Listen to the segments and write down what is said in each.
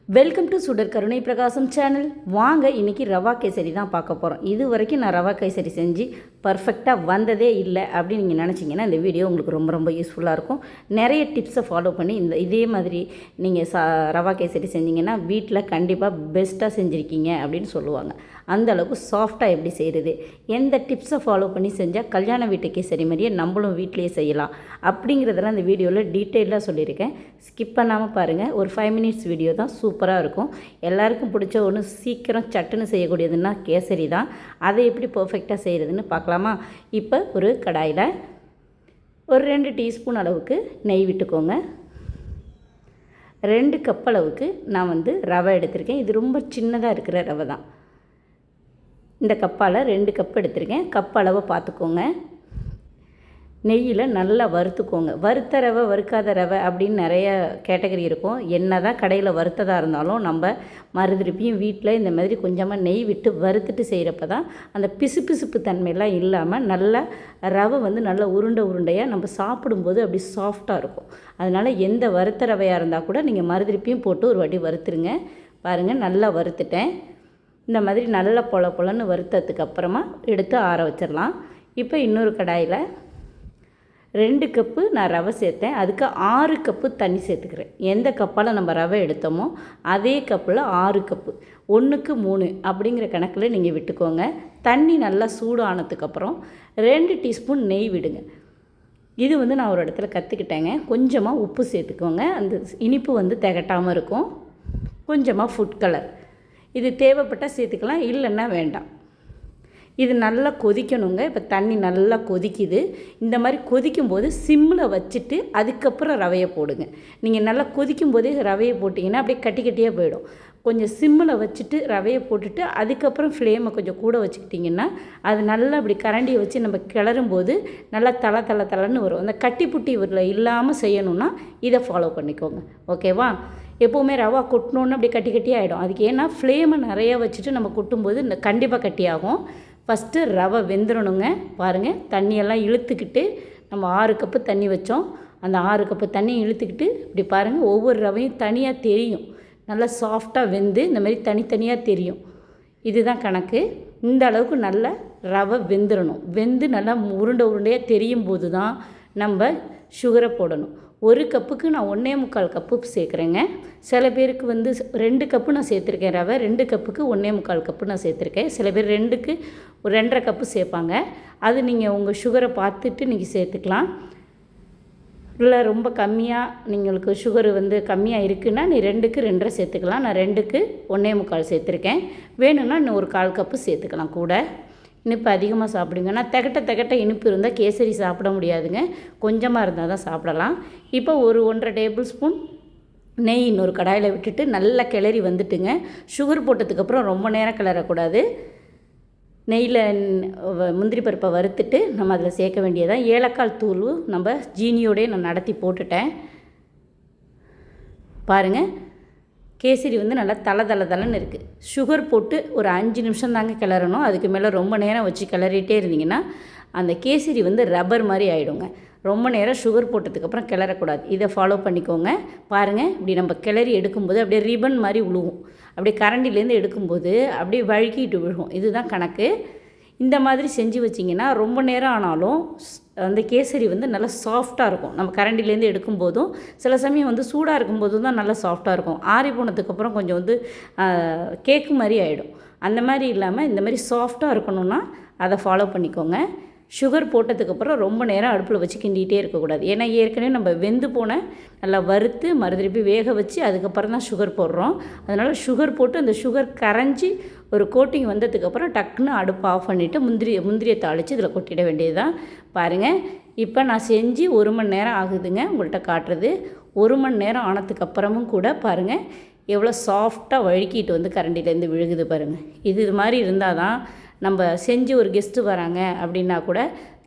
Welcome to சுடர் கருணை பிரகாசம் சேனல். வாங்க இன்றைக்கி ரவா கேசரி தான் பார்க்க போகிறோம். இது வரைக்கும் நான் ரவா கேசரி செஞ்சு பர்ஃபெக்டாக வந்ததே இல்லை அப்படின்னு நீங்கள் நினச்சிங்கன்னா இந்த வீடியோ உங்களுக்கு ரொம்ப யூஸ்ஃபுல்லாக இருக்கும். நிறைய டிப்ஸை ஃபாலோ பண்ணி இதே மாதிரி நீங்கள் ரவா கேசரி செஞ்சிங்கன்னா வீட்டில் கண்டிப்பாக பெஸ்ட்டாக செஞ்சுருக்கீங்க அப்படின்னு சொல்லுவாங்க. அந்தளவுக்கு சாஃப்டாக எப்படி செய்கிறது, எந்த டிப்ஸை ஃபாலோ பண்ணி செஞ்சால் கல்யாண வீட்டு கேசரி மாதிரியே நம்மளும் வீட்டிலேயே செய்யலாம் அப்படிங்கிறதெல்லாம் இந்த வீடியோவில் டீட்டெயிலாக சொல்லியிருக்கேன். ஸ்கிப் பண்ணாமல் பாருங்கள். ஒரு 5 மினிட்ஸ் வீடியோ தான், சூப்பராக இருக்கும். எல்லாருக்கும் பிடிச்ச ஒன்று சீக்கிரம் சட்டுன்னு செய்யக்கூடியதுன்னா கேசரி தான். அதை எப்படி பர்ஃபெக்டாக செய்கிறதுன்னு பார்க்கலாமா? இப்போ ஒரு கடாயில் ஒரு 2 டீஸ்பூன் அளவுக்கு நெய் விட்டுக்கோங்க. 2 கப் அளவுக்கு நான் ரவை எடுத்திருக்கேன். இது ரொம்ப சின்னதாக இருக்கிற ரவை தான். இந்த கப்பால் 2 கப் எடுத்திருக்கேன். கப் அளவை பார்த்துக்கோங்க. நெய்யில் நல்லா வறுத்துக்கோங்க. வறுத்த ரவை வறுக்காத ரவை அப்படின்னு நிறைய கேட்டகரி இருக்கும். என்ன தான் கடையில் வறுத்ததாக இருந்தாலும் நம்ம மறுதிருப்பியும் வீட்டில் இந்த மாதிரி கொஞ்சமாக நெய் விட்டு வறுத்துட்டு செய்கிறப்ப தான் அந்த பிசுபிசுப்பு தன்மையெல்லாம் இல்லாமல் நல்லா ரவை நல்லா உருண்டையாக நம்ம சாப்பிடும்போது அப்படி சாஃப்டாக இருக்கும். அதனால் எந்த வறுத்த ரவையாக இருந்தால் கூட நீங்கள் மறுதிருப்பியும் போட்டு ஒரு வாட்டி வறுத்துருங்க. பாருங்கள், நல்லா வறுத்துட்டேன். இந்த மாதிரி நல்லா பொலன்னு வறுத்ததுக்கு அப்புறமா எடுத்து ஆற வச்சிடலாம். இப்போ இன்னொரு கடாயில் 2 கப்பு நான் ரவை சேர்த்தேன். அதுக்கு 6 கப்பு தண்ணி சேர்த்துக்கிறேன். எந்த கப்பால் நம்ம ரவை எடுத்தோமோ அதே கப்பில் 6 கப்பு, 1க்கு 3 அப்படிங்கிற கணக்கில் நீங்கள் விட்டுக்கோங்க. தண்ணி நல்லா சூடு ஆனதுக்கப்புறம் 2 டீஸ்பூன் நெய் விடுங்க. இது நான் ஒரு இடத்துல கற்றுக்கிட்டேங்க. கொஞ்சமாக உப்பு சேர்த்துக்கோங்க. அந்த இனிப்பு திகட்டாமல் இருக்கும். கொஞ்சமாக ஃபுட் கலர், இது தேவைப்பட்டால் சேர்த்துக்கலாம், இல்லைன்னா வேண்டாம். இது நல்லா கொதிக்கணுங்க. இப்போ தண்ணி நல்லா கொதிக்குது. இந்த மாதிரி கொதிக்கும்போது சிம்மில் வச்சுட்டு அதுக்கப்புறம் ரவையை போடுங்க. நீங்கள் நல்லா கொதிக்கும் போதே ரவையை போட்டிங்கன்னா அப்படியே கட்டியாக போயிடும். கொஞ்சம் சிம்மில் வச்சுட்டு ரவையை போட்டுட்டு அதுக்கப்புறம் ஃப்ளேமை கொஞ்சம் கூட வச்சுக்கிட்டிங்கன்னா அது நல்லா அப்படி கரண்டியை வச்சு நம்ம கிளறும்போது நல்லா தளன்னு வரும். அந்த கட்டி புட்டி இல்லாமல் செய்யணுன்னா இதை ஃபாலோ பண்ணிக்கோங்க. ஓகேவா? எப்போவுமே ரவா கொட்டணுன்னு அப்படி கட்டி ஆகிடும். அதுக்கு ஏன்னா ஃப்ளேமை நிறையா வச்சுட்டு நம்ம கொட்டும்போது இந்த கண்டிப்பாக கட்டியாகும். ஃபஸ்ட்டு ரவை வெந்துடணுங்க. பாருங்கள், தண்ணியெல்லாம் இழுத்துக்கிட்டு நம்ம 6 கப்பு தண்ணி வச்சோம். அந்த 6 கப்பு தண்ணி இழுத்துக்கிட்டு இப்படி பாருங்கள், ஒவ்வொரு ரவையும் தனியாக தெரியும். நல்லா சாஃப்டாக வெந்து இந்த மாதிரி தனித்தனியாக தெரியும். இதுதான் கணக்கு. இந்த அளவுக்கு நல்லா ரவை வெந்துடணும். வெந்து நல்லா உருண்டையாக தெரியும் போது தான் நம்ம சுகரை போடணும். 1 கப்புக்கு நான் 1.25 கப்பு சேர்க்குறேங்க. சில பேருக்கு 2 கப்பு நான் சேர்த்துருக்கேன் ரவை. 2 கப்புக்கு 1.25 கப்பு நான் சேர்த்துருக்கேன். சில பேர் 2க்கு ஒரு 2.5 கப்பு சேர்ப்பாங்க. அது நீங்கள் உங்கள் சுகரை பார்த்துட்டு நீங்கள் சேர்த்துக்கலாம். இல்லை ரொம்ப கம்மியாக நீங்களுக்கு சுகர் கம்மியாக இருக்குன்னா நீ 2க்கு 2.5 சேர்த்துக்கலாம். நான் 2க்கு 1.25 சேர்த்துருக்கேன். வேணும்னா இன்னும் ஒரு 1/4 கப்பு சேர்த்துக்கலாம் கூட. இனிப்பு அதிகமாக சாப்பிடுங்கன்னா திகட்ட இனிப்பு இருந்தால் கேசரி சாப்பிட முடியாதுங்க. கொஞ்சமாக இருந்தால் தான் சாப்பிடலாம். இப்போ ஒரு 1.5 டேபிள் ஸ்பூன் நெய் இன்னொரு கடாயில் விட்டுட்டு நல்லா கிளறி வந்துட்டுங்க. சுகர் போட்டதுக்கப்புறம் ரொம்ப நேரம் கிளறக்கூடாது. நெய்யில் முந்திரி பருப்பை வறுத்துட்டு நம்ம அதில் சேர்க்க வேண்டியதான். ஏலக்காய் தூள் நம்ம ஜீனியோடய நான் நடத்தி போட்டுட்டேன். பாருங்கள், கேசரி நல்லா தளன்னு இருக்குது. சுகர் போட்டு ஒரு 5 நிமிஷம் தாங்க கிளறணும். அதுக்கு மேலே ரொம்ப நேரம் வச்சு கிளறிட்டே இருந்தீங்கன்னா அந்த கேசரி ரப்பர் மாதிரி ஆகிடுங்க. ரொம்ப நேரம் சுகர் போட்டதுக்கப்புறம் கிளறக்கூடாது. இதை ஃபாலோ பண்ணிக்கோங்க. பாருங்கள், இப்படி நம்ம கிளறி எடுக்கும்போது அப்படியே ரிபன் மாதிரி விழுவும். அப்படியே கரண்டிலேருந்து எடுக்கும்போது அப்படியே வழுக்கிட்டு விழுகும். இதுதான் கணக்கு. இந்த மாதிரி செஞ்சு வச்சிங்கன்னா ரொம்ப நேரம் ஆனாலும் அந்த கேசரி நல்லா சாஃப்டாக இருக்கும். நம்ம கரண்டிலேருந்து எடுக்கும்போதும் சில சமயம் சூடாக இருக்கும்போதும் தான் நல்லா சாஃப்டாக இருக்கும். ஆறி போனதுக்கப்புறம் கொஞ்சம் கேக்கு மாதிரி ஆகிடும். அந்த மாதிரி இல்லாமல் இந்த மாதிரி சாஃப்டாக இருக்கணும்னா அதை ஃபாலோ பண்ணிக்கோங்க. சுகர் போட்டதுக்கப்புறம் ரொம்ப நேரம் அடுப்பில் வச்சு கிண்டிகிட்டே இருக்கக்கூடாது. ஏன்னா ஏற்கனவே நம்ம வெந்து போன நல்லா வறுத்து மறுதிருப்பி வேக வச்சு அதுக்கப்புறம் தான் சுகர் போடுறோம். அதனால் சுகர் போட்டு அந்த சுகர் கரைஞ்சி ஒரு கோட்டிங் வந்ததுக்கப்புறம் டக்குன்னு அடுப்பு ஆஃப் பண்ணிவிட்டு முந்திரியை தாளித்து இதில் கொட்டிட வேண்டியது தான். பாருங்கள், இப்போ நான் செஞ்சு 1 மணி நேரம் ஆகுதுங்க உங்கள்கிட்ட காட்டுறது. 1 மணி நேரம் ஆனதுக்கப்புறமும் கூட பாருங்கள் எவ்வளோ சாஃப்டாக வழுக்கிட்டு கரண்டிலேருந்து விழுகுது பாருங்கள். இது மாதிரி இருந்தால் தான் நம்ம செஞ்சு ஒரு கெஸ்ட்டு வராங்க அப்படின்னா கூட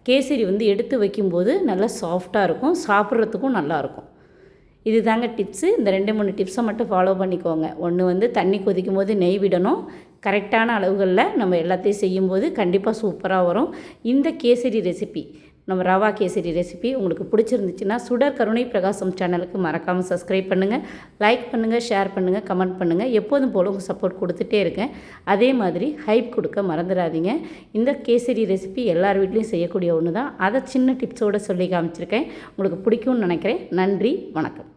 கேசரி எடுத்து வைக்கும்போது நல்லா சாஃப்டாக இருக்கும், சாப்பிட்றதுக்கும் நல்லாயிருக்கும். இது தாங்க டிப்ஸு. இந்த 2-3 டிப்ஸை மட்டும் ஃபாலோ பண்ணிக்கோங்க. ஒன்று தண்ணி கொதிக்கும் போது நெய் விடணும். கரெக்டான அளவுகளில் நம்ம எல்லாத்தையும் செய்யும்போது கண்டிப்பாக சூப்பராக வரும். இந்த கேசரி ரெசிபி நம்ம ரவா கேசரி ரெசிபி. உங்களுக்கு பிடிச்சிருந்துச்சுன்னா சுடர் கருணை பிரகாசம் சேனலுக்கு மறக்காமல் சப்ஸ்கிரைப் பண்ணுங்கள், லைக் பண்ணுங்கள், ஷேர் பண்ணுங்கள், கமெண்ட் பண்ணுங்கள். எப்போதும் போல் உங்கள் சப்போர்ட் கொடுத்துட்டே இருக்கேன். அதே மாதிரி ஹைப் கொடுக்க மறந்துடாதீங்க. இந்த கேசரி ரெசிபி எல்லார் வீட்லேயும் செய்யக்கூடிய ஒன்று தான். அதை சின்ன டிப்ஸோடு சொல்லி காமிச்சிருக்கேன். உங்களுக்கு பிடிக்கும்னு நினைக்கிறேன். நன்றி, வணக்கம்.